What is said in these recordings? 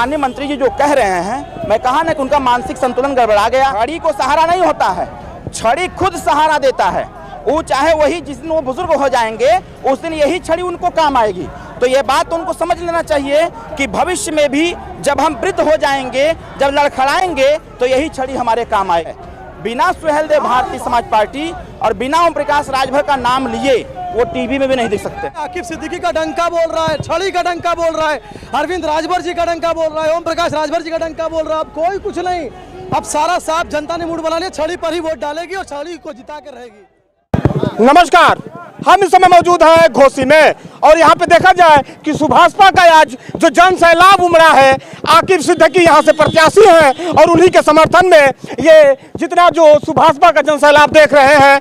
माननीय मंत्री जी जो कह रहे हैं, मैं कहा ना कि उनका मानसिक संतुलन गड़बड़ा गया। छड़ी को सहारा नहीं होता है, छड़ी खुद सहारा देता है। वो चाहे वही जिस दिन वो बुजुर्ग हो जाएंगे उस दिन यही छड़ी उनको काम आएगी। तो ये बात उनको समझ लेना चाहिए कि भविष्य में भी जब हम वृद्ध हो जाएंगे, जब लड़खड़ाएंगे तो यही छड़ी हमारे काम आए। बिना सुहेलदेव भारतीय समाज पार्टी और बिना ओम प्रकाश राजभर का नाम लिए वो टीवी में भी नहीं दिख सकते। आकिब सिद्दीकी का डंका बोल रहा है, छड़ी का डंका बोल रहा है, अरविंद राजभर जी का डंका बोल रहा है, ओम प्रकाश राजभर जी का डंका बोल रहा है। अब कोई कुछ नहीं, अब सारा साफ जनता ने मूड बना लिया, छड़ी पर ही वोट डालेगी और छड़ी को जिता कर रहेगी। नमस्कार, हम इस समय मौजूद हैं घोसी में और यहाँ पे देखा जाए कि सुभाषपा का आज जो जन सैलाब उमड़ा है, आकिब सिद्दीकी यहाँ से प्रत्याशी हैं और उन्हीं के समर्थन में ये जितना जो सुभाषपा का जन सैलाब देख रहे हैं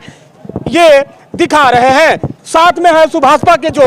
ये दिखा रहे हैं। साथ में है सुभाषपा के जो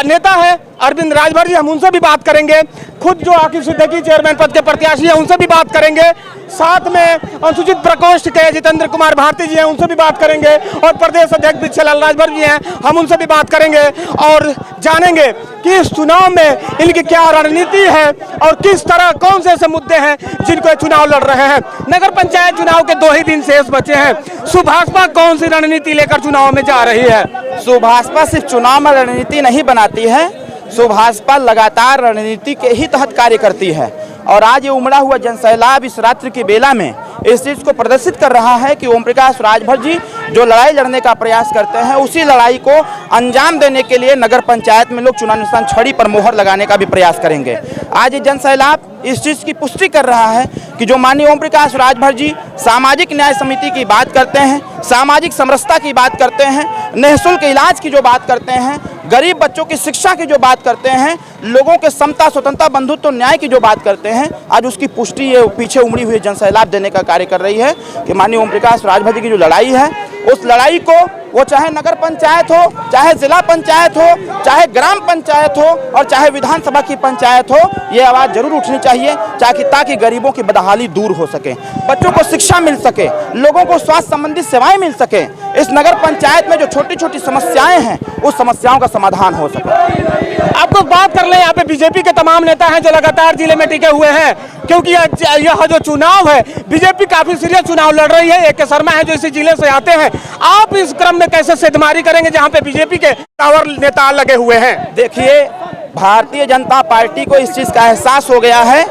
नेता है अरविंद राजभर जी, हम उनसे भी बात करेंगे। खुद जो आकिब सिद्दीकी चेयरमैन पद के प्रत्याशी हैं उनसे भी बात करेंगे। साथ में अनुसूचित प्रकोष्ठ के जितेंद्र कुमार भारती जी हैं, उनसे भी बात करेंगे और प्रदेश अध्यक्ष बिछलाल राजभर जी हैं, हम उनसे भी बात करेंगे और जानेंगे कि इस चुनाव में इनकी क्या रणनीति है और किस तरह कौन से ऐसे मुद्दे हैं जिनको चुनाव लड़ रहे हैं। नगर पंचायत चुनाव के 2 ही दिन शेष बचे हैं। सुभाषपा कौन सी रणनीति लेकर चुनाव में जा रही है? सुभाषपा सिर्फ चुनाव में रणनीति नहीं बनाती है, सुभाषपा लगातार रणनीति के ही तहत कार्य करती है। और आज ये उमड़ा हुआ जनसैलाब इस रात्रि की बेला में इस चीज़ को प्रदर्शित कर रहा है कि ओम प्रकाश राजभर जी जो लड़ाई लड़ने का प्रयास करते हैं उसी लड़ाई को अंजाम देने के लिए नगर पंचायत में लोग चुनाव निशान छड़ी पर मोहर लगाने का भी प्रयास करेंगे। आज ये जनसैलाब इस चीज़ की पुष्टि कर रहा है कि जो माननीय ओम प्रकाश राजभर जी सामाजिक न्याय समिति की बात करते हैं, सामाजिक समरसता की बात करते हैं, निःशुल्क इलाज की जो बात करते हैं, गरीब बच्चों की शिक्षा की जो बात करते हैं, लोगों के समता स्वतंत्रता बंधुत्व तो न्याय की जो बात करते हैं, आज उसकी पुष्टि ये पीछे उमड़ी हुई जनसैलाब देने का कार्य कर रही है कि माननीय ओम प्रकाश राजभर जी की जो लड़ाई है उस लड़ाई को वो चाहे नगर पंचायत हो, चाहे जिला पंचायत हो, चाहे ग्राम पंचायत हो और चाहे विधानसभा की पंचायत हो, ये आवाज़ जरूर उठनी चाहिए ताकि गरीबों की बदहाली दूर हो सके, बच्चों को शिक्षा मिल सके, लोगों को स्वास्थ्य संबंधी सेवाएं मिल सके। इस नगर पंचायत में जो छोटी छोटी समस्याएं हैं उस समस्याओं का समाधान हो सके। आपको बात कर ले, यहाँ पे बीजेपी के तमाम नेता हैं जो लगातार जिले में टिके हुए हैं क्योंकि यह जो चुनाव है बीजेपी काफी सीरियस चुनाव लड़ रही है। AK शर्मा है जो इसी जिले से आते हैं, आप इस क्रम में कैसे सेधमारी करेंगे जहाँ पे बीजेपी के टावर नेता लगे हुए हैं? देखिए, भारतीय जनता पार्टी को इस चीज़ का एहसास हो गया है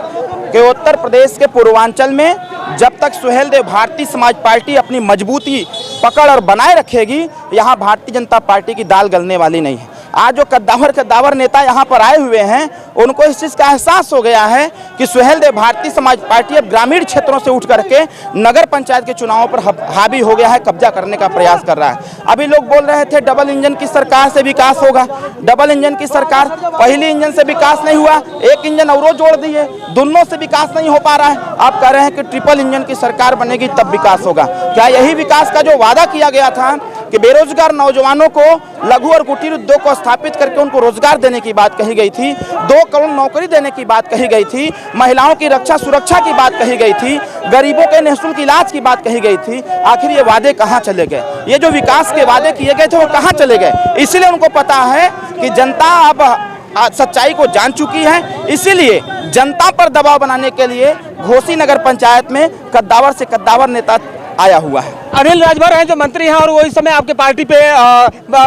कि उत्तर प्रदेश के पूर्वांचल में जब तक सुहेलदेव भारतीय समाज पार्टी अपनी मजबूती पकड़ और बनाए रखेगी, यहाँ भारतीय जनता पार्टी की दाल गलने वाली नहीं है। आज जो कद्दावर नेता यहाँ पर आए हुए हैं उनको इस चीज़ का एहसास हो गया है कि सुहेलदेव भारतीय समाज पार्टी अब ग्रामीण क्षेत्रों से उठ करके नगर पंचायत के चुनावों पर हावी हो गया है, कब्जा करने का प्रयास कर रहा है। अभी लोग बोल रहे थे डबल इंजन की सरकार से विकास होगा, डबल इंजन की सरकार, पहली इंजन से विकास नहीं हुआ, एक इंजन और जोड़ दिए, दोनों से विकास नहीं हो पा रहा है। आप कह रहे हैं कि ट्रिपल इंजन की सरकार बनेगी तब विकास होगा। क्या यही विकास का जो वादा किया गया था कि बेरोजगार नौजवानों को लघु और कुटीर उद्योग को स्थापित करके उनको रोजगार देने की बात कही गई थी, 2 करोड़ नौकरी देने की बात कही गई थी, महिलाओं की रक्षा सुरक्षा की बात कही गई थी, गरीबों के निःशुल्क इलाज की बात कही गई थी, आखिर ये वादे कहाँ चले गए? ये जो विकास के वादे किए गए थे वो कहाँ चले गए? इसीलिए उनको पता है कि जनता अब सच्चाई को जान चुकी है, इसीलिए जनता पर दबाव बनाने के लिए घोसी नगर पंचायत में कद्दावर से कद्दावर नेता आया हुआ है। अनिल राजभर हैं जो मंत्री हैं और वो इस समय आपके पार्टी पे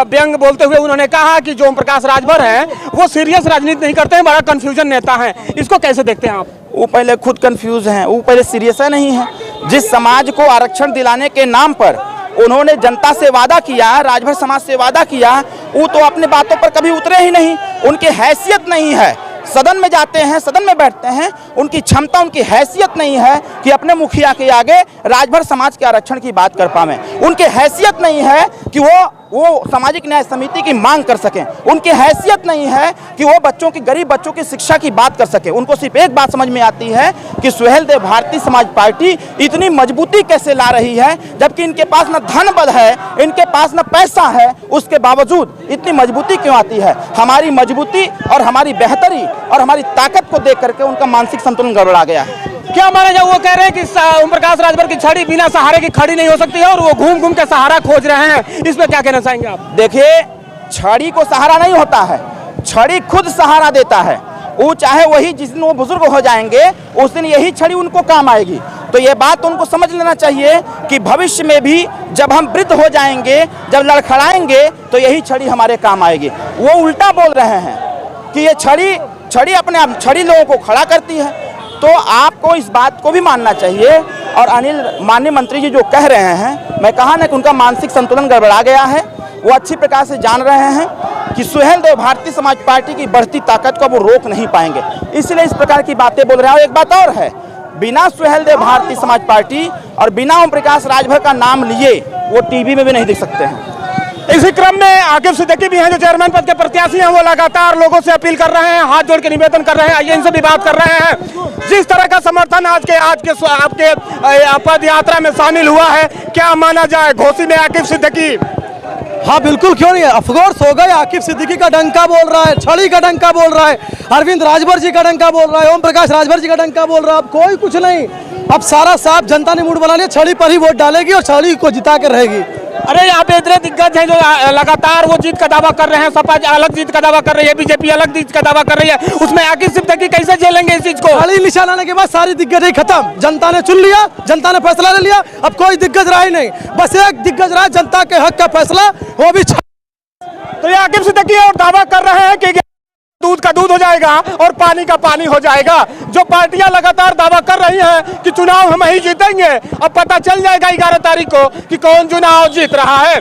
व्यंग बोलते हुए उन्होंने कहा कि जो ओम प्रकाश राजभर हैं वो सीरियस राजनीति नहीं करते हैं, बड़ा कंफ्यूजन नेता हैं। इसको कैसे देखते हैं आप? वो पहले खुद कंफ्यूज हैं, वो पहले सीरियस नहीं है। जिस समाज को आरक्षण दिलाने के नाम पर उन्होंने जनता से वादा किया, राजभर समाज से वादा किया, वो तो अपने बातों पर कभी उतरे ही नहीं। उनकी हैसियत नहीं है, सदन में जाते हैं, सदन में बैठते हैं, उनकी क्षमता, उनकी हैसियत नहीं है कि अपने मुखिया के आगे राजभर समाज के आरक्षण की बात कर पाएं। उनकी हैसियत नहीं है कि वो सामाजिक न्याय समिति की मांग कर सकें। उनकी हैसियत नहीं है कि वो गरीब बच्चों की शिक्षा की बात कर सकें। उनको सिर्फ एक बात समझ में आती है कि सुहेलदेव भारतीय समाज पार्टी इतनी मजबूती कैसे ला रही है, जबकि इनके पास न धन बल है, इनके पास न पैसा है, उसके बावजूद इतनी मजबूती क्यों आती है? हमारी मजबूती और हमारी बेहतरी और हमारी ताकत को देख करके उनका मानसिक संतुलन गड़बड़ा गया है। क्या माना जाए, वो कह रहे हैं कि ओम प्रकाश राजभर की छड़ी बिना सहारे की खड़ी नहीं हो सकती है और वो घूम घूम के सहारा खोज रहे हैं, इस पर क्या कहना चाहेंगे आप? देखिए, छड़ी को सहारा नहीं होता है, छड़ी खुद सहारा देता है। वो चाहे वही जिस दिन वो बुजुर्ग हो जाएंगे उस दिन यही छड़ी उनको काम आएगी। तो ये बात उनको समझ लेना चाहिए कि भविष्य में भी जब हम वृद्ध हो जाएंगे, जब लड़खड़ाएंगे, तो यही छड़ी हमारे काम आएगी। वो उल्टा बोल रहे हैं कि ये छड़ी अपने आप छड़ी लोगों को खड़ा करती है। तो आपको इस बात को भी मानना चाहिए। और माननीय मंत्री जी जो कह रहे हैं, मैं कहा ना कि उनका मानसिक संतुलन गड़बड़ा गया है। वो अच्छी प्रकार से जान रहे हैं कि सुहेलदेव भारतीय समाज पार्टी की बढ़ती ताकत को वो रोक नहीं पाएंगे, इसलिए इस प्रकार की बातें बोल रहे हैं। और एक बात और है, बिना सुहेलदेव भारतीय समाज पार्टी और बिना ओम प्रकाश राजभर का नाम लिए वो टीवी में भी नहीं दिख सकते हैं। इसी क्रम में आकिब सिद्दीकी भी हैं जो चेयरमैन पद के प्रत्याशी हैं, वो लगातार लोगों से अपील कर रहे हैं, हाथ जोड़ के निवेदन कर रहे हैं। आइए इनसे भी बात कर रहे हैं। जिस तरह का समर्थन आज के आपके पद यात्रा में शामिल हुआ है, क्या माना जाए घोसी में आकिब सिद्दीकी? हाँ बिल्कुल, क्यों नहीं है, ऑफकोर्स हो गए। आकिब सिद्दीकी का डंका बोल रहा है, छड़ी का डंका बोल रहा है, अरविंद राजभर जी का डंका बोल रहा है, ओम प्रकाश राजभर जी का डंका बोल रहा है। अब कोई कुछ नहीं, अब सारा साफ जनता ने मूड बना लिया, छड़ी पर ही वोट डालेगी और छड़ी को जिता कर रहेगी। अरे यहाँ पे इतने दिग्गज हैं जो लगातार वो जीत का दावा कर रहे हैं। सपा अलग जीत का दावा कर रही है, बीजेपी अलग जीत का दावा कर रही है, उसमें आकिब सिद्दीकी कैसे झेलेंगे इस चीज को? छड़ी निशान आने के बाद सारी दिग्गज खत्म, जनता ने चुन लिया, जनता ने फैसला ले लिया। अब कोई दिग्गज रहा ही नहीं, बस एक दिग्गज रहा, जनता के हक का फैसला, वो भी। तो ये आकिब सिद्दीकी और दावा कर रहे हैं कि दूध का दूध हो जाएगा और पानी का पानी हो जाएगा। जो पार्टियां लगातार दावा कर रही हैं कि चुनाव हम ही जीतेंगे, अब पता चल जाएगा 11 तारीख को कि कौन चुनाव जीत रहा है।